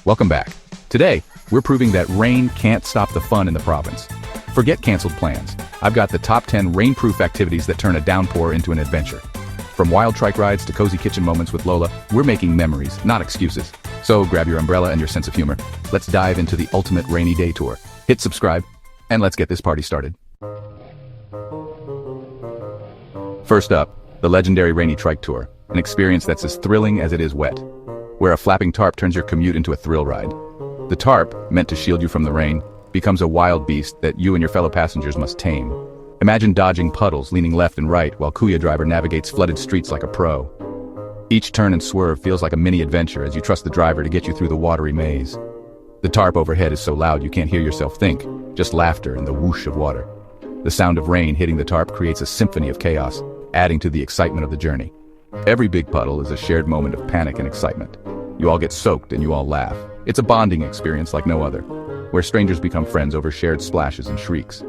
Welcome back. Today, we're proving that rain can't stop the fun in the province. Forget canceled plans. I've got the top 10 rainproof activities that turn a downpour into an adventure. From wild trike rides to cozy kitchen moments with Lola, we're making memories, not excuses. So grab your umbrella and your sense of humor. Let's dive into the ultimate rainy day tour. Hit subscribe, and let's get this party started. First up, the legendary rainy trike tour, an experience that's as thrilling as it is wet, where a flapping tarp turns your commute into a thrill ride. The tarp, meant to shield you from the rain, becomes a wild beast that you and your fellow passengers must tame. Imagine dodging puddles, leaning left and right, while Kuya driver navigates flooded streets like a pro. Each turn and swerve feels like a mini adventure as you trust the driver to get you through the watery maze. The tarp overhead is so loud you can't hear yourself think, just laughter and the whoosh of water. The sound of rain hitting the tarp creates a symphony of chaos, adding to the excitement of the journey. Every big puddle is a shared moment of panic and excitement. You all get soaked and you all laugh. It's a bonding experience like no other, where strangers become friends over shared splashes and shrieks.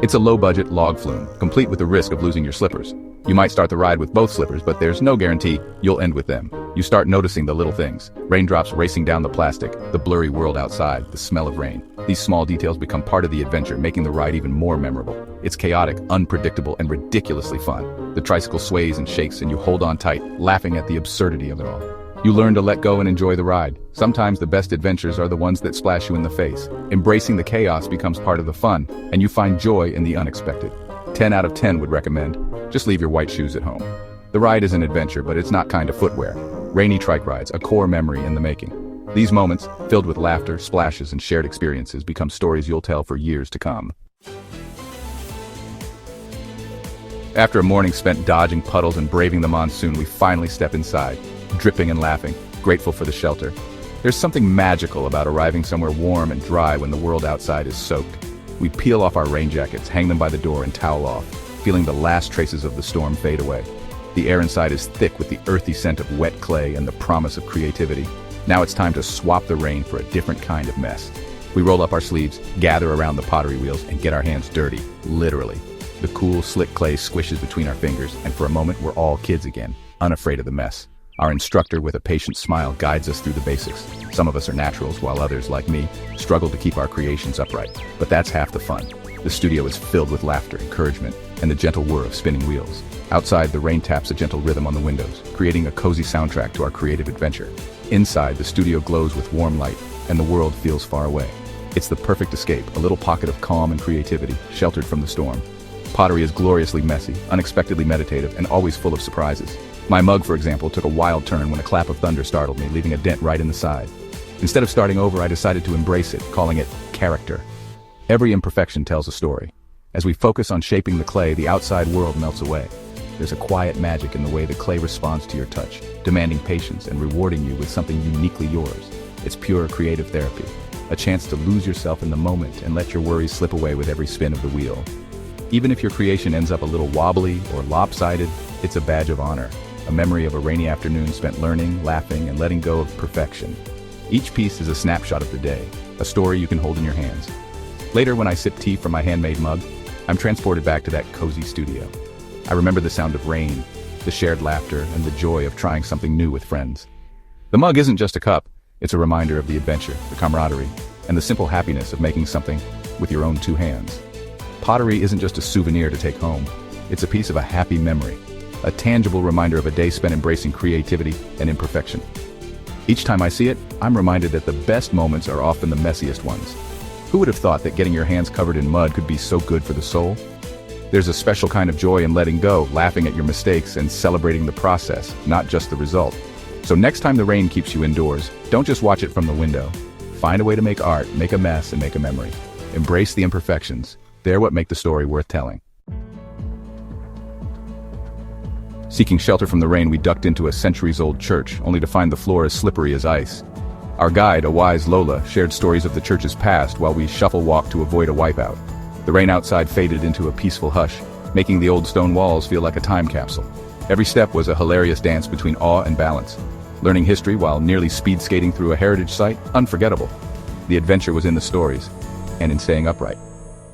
It's a low-budget log flume, complete with the risk of losing your slippers. You might start the ride with both slippers, but there's no guarantee you'll end with them. You start noticing the little things. Raindrops racing down the plastic, the blurry world outside, the smell of rain. These small details become part of the adventure, making the ride even more memorable. It's chaotic, unpredictable, and ridiculously fun. The tricycle sways and shakes and you hold on tight, laughing at the absurdity of it all. You learn to let go and enjoy the ride. Sometimes the best adventures are the ones that splash you in the face. Embracing the chaos becomes part of the fun, and you find joy in the unexpected. 10 out of 10 would recommend. Just leave your white shoes at home. The ride is an adventure, but it's not kind of footwear. Rainy trike rides, a core memory in the making. These moments, filled with laughter, splashes, and shared experiences, become stories you'll tell for years to come. After a morning spent dodging puddles and braving the monsoon, we finally step inside, dripping and laughing, grateful for the shelter. There's something magical about arriving somewhere warm and dry when the world outside is soaked. We peel off our rain jackets, hang them by the door, and towel off, feeling the last traces of the storm fade away. The air inside is thick with the earthy scent of wet clay and the promise of creativity. Now it's time to swap the rain for a different kind of mess. We roll up our sleeves, gather around the pottery wheels, and get our hands dirty, literally. The cool, slick clay squishes between our fingers, and for a moment we're all kids again, unafraid of the mess. Our instructor, with a patient smile, guides us through the basics. Some of us are naturals, while others, like me, struggle to keep our creations upright. But that's half the fun. The studio is filled with laughter, encouragement, and the gentle whir of spinning wheels. Outside, the rain taps a gentle rhythm on the windows, creating a cozy soundtrack to our creative adventure. Inside, the studio glows with warm light, and the world feels far away. It's the perfect escape, a little pocket of calm and creativity, sheltered from the storm. Pottery is gloriously messy, unexpectedly meditative, and always full of surprises. My mug, for example, took a wild turn when a clap of thunder startled me, leaving a dent right in the side. Instead of starting over, I decided to embrace it, calling it character. Every imperfection tells a story. As we focus on shaping the clay, the outside world melts away. There's a quiet magic in the way the clay responds to your touch, demanding patience and rewarding you with something uniquely yours. It's pure creative therapy, a chance to lose yourself in the moment and let your worries slip away with every spin of the wheel. Even if your creation ends up a little wobbly or lopsided, it's a badge of honor. A memory of a rainy afternoon spent learning, laughing, and letting go of perfection. Each piece is a snapshot of the day, a story you can hold in your hands. Later, when I sip tea from my handmade mug, I'm transported back to that cozy studio. I remember the sound of rain, the shared laughter, and the joy of trying something new with friends. The mug isn't just a cup, it's a reminder of the adventure, the camaraderie, and the simple happiness of making something with your own two hands. Pottery isn't just a souvenir to take home, it's a piece of a happy memory. A tangible reminder of a day spent embracing creativity and imperfection. Each time I see it, I'm reminded that the best moments are often the messiest ones. Who would have thought that getting your hands covered in mud could be so good for the soul? There's a special kind of joy in letting go, laughing at your mistakes, and celebrating the process, not just the result. So next time the rain keeps you indoors, don't just watch it from the window. Find a way to make art, make a mess, and make a memory. Embrace the imperfections. They're what make the story worth telling. Seeking shelter from the rain, we ducked into a centuries-old church, only to find the floor as slippery as ice. Our guide, a wise Lola, shared stories of the church's past while we shuffle-walked to avoid a wipeout. The rain outside faded into a peaceful hush, making the old stone walls feel like a time capsule. Every step was a hilarious dance between awe and balance. Learning history while nearly speed skating through a heritage site? Unforgettable. The adventure was in the stories, and in staying upright.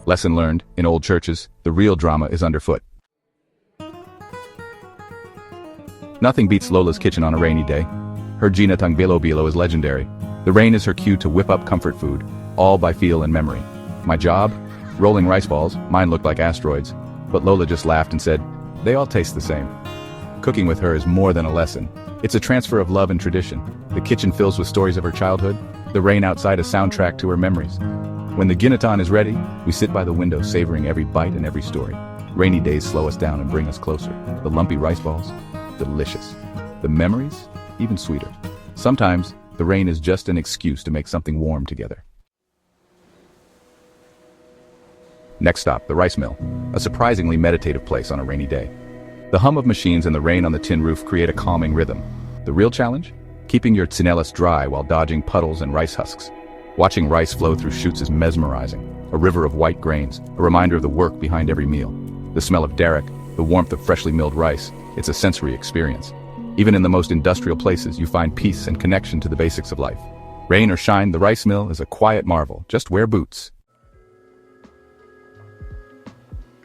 Lesson learned, in old churches, the real drama is underfoot. Nothing beats Lola's kitchen on a rainy day. Her ginatang bilo-bilo is legendary. The rain is her cue to whip up comfort food, all by feel and memory. My job? Rolling rice balls. Mine looked like asteroids. But Lola just laughed and said, "They all taste the same." Cooking with her is more than a lesson. It's a transfer of love and tradition. The kitchen fills with stories of her childhood, the rain outside a soundtrack to her memories. When the guineton is ready, we sit by the window savoring every bite and every story. Rainy days slow us down and bring us closer. The lumpy rice balls, delicious. The memories, even sweeter. Sometimes, the rain is just an excuse to make something warm together. Next stop, the rice mill, a surprisingly meditative place on a rainy day. The hum of machines and the rain on the tin roof create a calming rhythm. The real challenge? Keeping your Tsinelas dry while dodging puddles and rice husks. Watching rice flow through chutes is mesmerizing. A river of white grains, a reminder of the work behind every meal. The smell of derrick, the warmth of freshly milled rice, it's a sensory experience. Even in the most industrial places, you find peace and connection to the basics of life. Rain or shine, the rice mill is a quiet marvel. Just wear boots.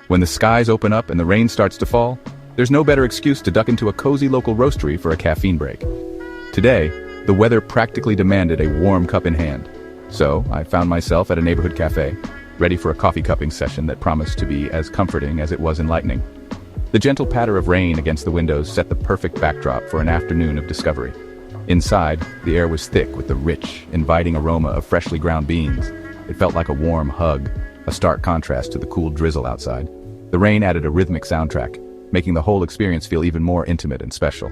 When the skies open up and the rain starts to fall, there's no better excuse to duck into a cozy local roastery for a caffeine break. Today, the weather practically demanded a warm cup in hand. So, I found myself at a neighborhood cafe, ready for a coffee cupping session that promised to be as comforting as it was enlightening. The gentle patter of rain against the windows set the perfect backdrop for an afternoon of discovery. Inside, the air was thick with the rich, inviting aroma of freshly ground beans. It felt like a warm hug, a stark contrast to the cool drizzle outside. The rain added a rhythmic soundtrack, making the whole experience feel even more intimate and special.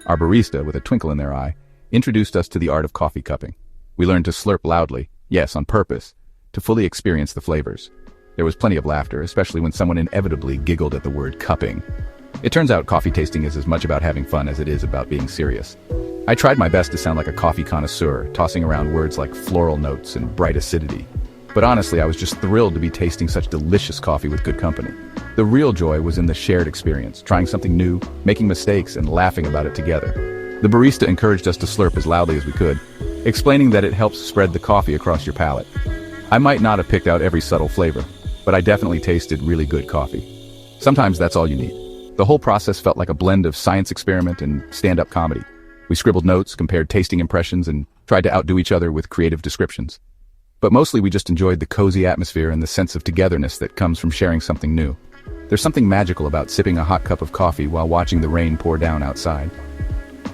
Our barista, with a twinkle in their eye, introduced us to the art of coffee cupping. We learned to slurp loudly, yes, on purpose, to fully experience the flavors. There was plenty of laughter, especially when someone inevitably giggled at the word cupping. It turns out coffee tasting is as much about having fun as it is about being serious. I tried my best to sound like a coffee connoisseur, tossing around words like floral notes and bright acidity. But honestly, I was just thrilled to be tasting such delicious coffee with good company. The real joy was in the shared experience, trying something new, making mistakes, and laughing about it together. The barista encouraged us to slurp as loudly as we could, explaining that it helps spread the coffee across your palate. I might not have picked out every subtle flavor, but I definitely tasted really good coffee. Sometimes that's all you need. The whole process felt like a blend of science experiment and stand-up comedy. We scribbled notes, compared tasting impressions, and tried to outdo each other with creative descriptions. But mostly we just enjoyed the cozy atmosphere and the sense of togetherness that comes from sharing something new. There's something magical about sipping a hot cup of coffee while watching the rain pour down outside.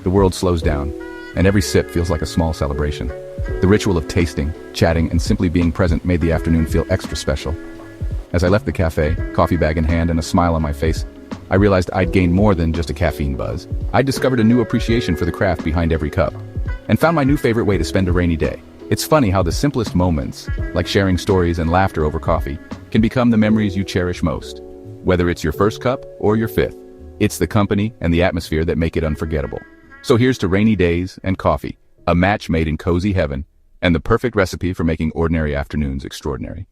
The world slows down, and every sip feels like a small celebration. The ritual of tasting, chatting, and simply being present made the afternoon feel extra special. As I left the cafe, coffee bag in hand and a smile on my face, I realized I'd gained more than just a caffeine buzz. I'd discovered a new appreciation for the craft behind every cup, and found my new favorite way to spend a rainy day. It's funny how the simplest moments, like sharing stories and laughter over coffee, can become the memories you cherish most. Whether it's your first cup or your fifth, it's the company and the atmosphere that make it unforgettable. So here's to rainy days and coffee, a match made in cozy heaven, and the perfect recipe for making ordinary afternoons extraordinary.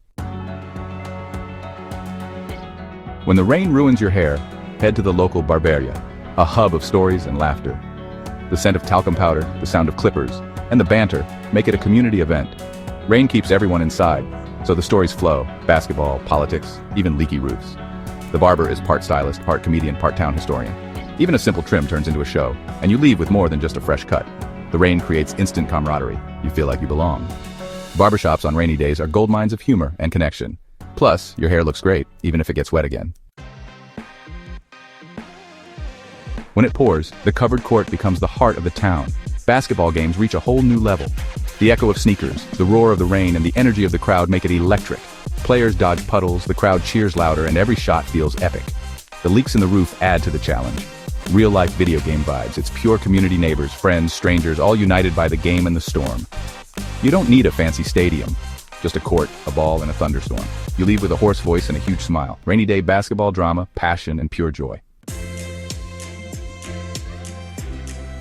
When the rain ruins your hair, head to the local Barbershop, a hub of stories and laughter. The scent of talcum powder, the sound of clippers, and the banter make it a community event. Rain keeps everyone inside, so the stories flow: basketball, politics, even leaky roofs. The barber is part stylist, part comedian, part town historian. Even a simple trim turns into a show, and you leave with more than just a fresh cut. The rain creates instant camaraderie. You feel like you belong. Barbershops on rainy days are gold mines of humor and connection. Plus, your hair looks great, even if it gets wet again. When it pours, the covered court becomes the heart of the town. Basketball games reach a whole new level. The echo of sneakers, the roar of the rain, and the energy of the crowd make it electric. Players dodge puddles, the crowd cheers louder, and every shot feels epic. The leaks in the roof add to the challenge. Real-life video game vibes. It's pure community: neighbors, friends, strangers, all united by the game and the storm. You don't need a fancy stadium. Just a court, a ball, and a thunderstorm. You leave with a hoarse voice and a huge smile. Rainy day basketball drama, passion, and pure joy.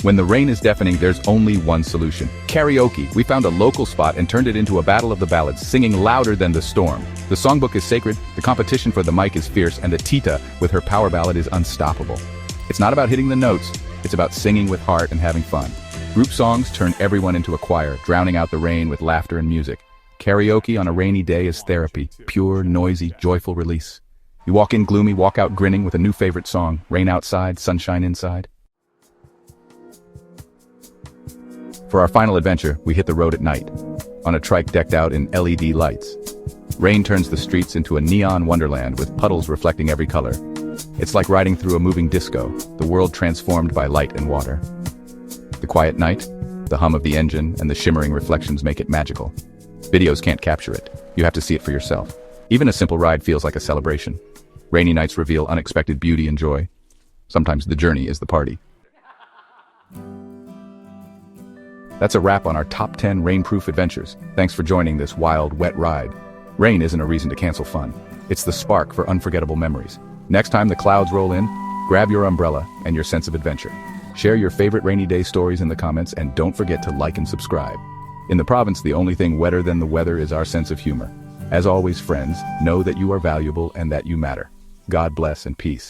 When the rain is deafening, there's only one solution: karaoke. We found a local spot and turned it into a battle of the ballads, singing louder than the storm. The songbook is sacred, the competition for the mic is fierce, and the Tita, with her power ballad, is unstoppable. It's not about hitting the notes, it's about singing with heart and having fun. Group songs turn everyone into a choir, drowning out the rain with laughter and music. Karaoke on a rainy day is therapy, pure, noisy, joyful release. You walk in gloomy, walk out grinning with a new favorite song: rain outside, sunshine inside. For our final adventure, we hit the road at night, on a trike decked out in LED lights. Rain turns the streets into a neon wonderland with puddles reflecting every color. It's like riding through a moving disco, the world transformed by light and water. The quiet night, the hum of the engine, and the shimmering reflections make it magical. Videos can't capture it. You have to see it for yourself. Even a simple ride feels like a celebration. Rainy nights reveal unexpected beauty and joy. Sometimes the journey is the party. That's a wrap on our top 10 rainproof adventures. Thanks for joining this wild, wet ride. Rain isn't a reason to cancel fun. It's the spark for unforgettable memories. Next time the clouds roll in, grab your umbrella and your sense of adventure. Share your favorite rainy day stories in the comments, and don't forget to like and subscribe. In the province, the only thing wetter than the weather is our sense of humor. As always, friends, know that you are valuable and that you matter. God bless and peace.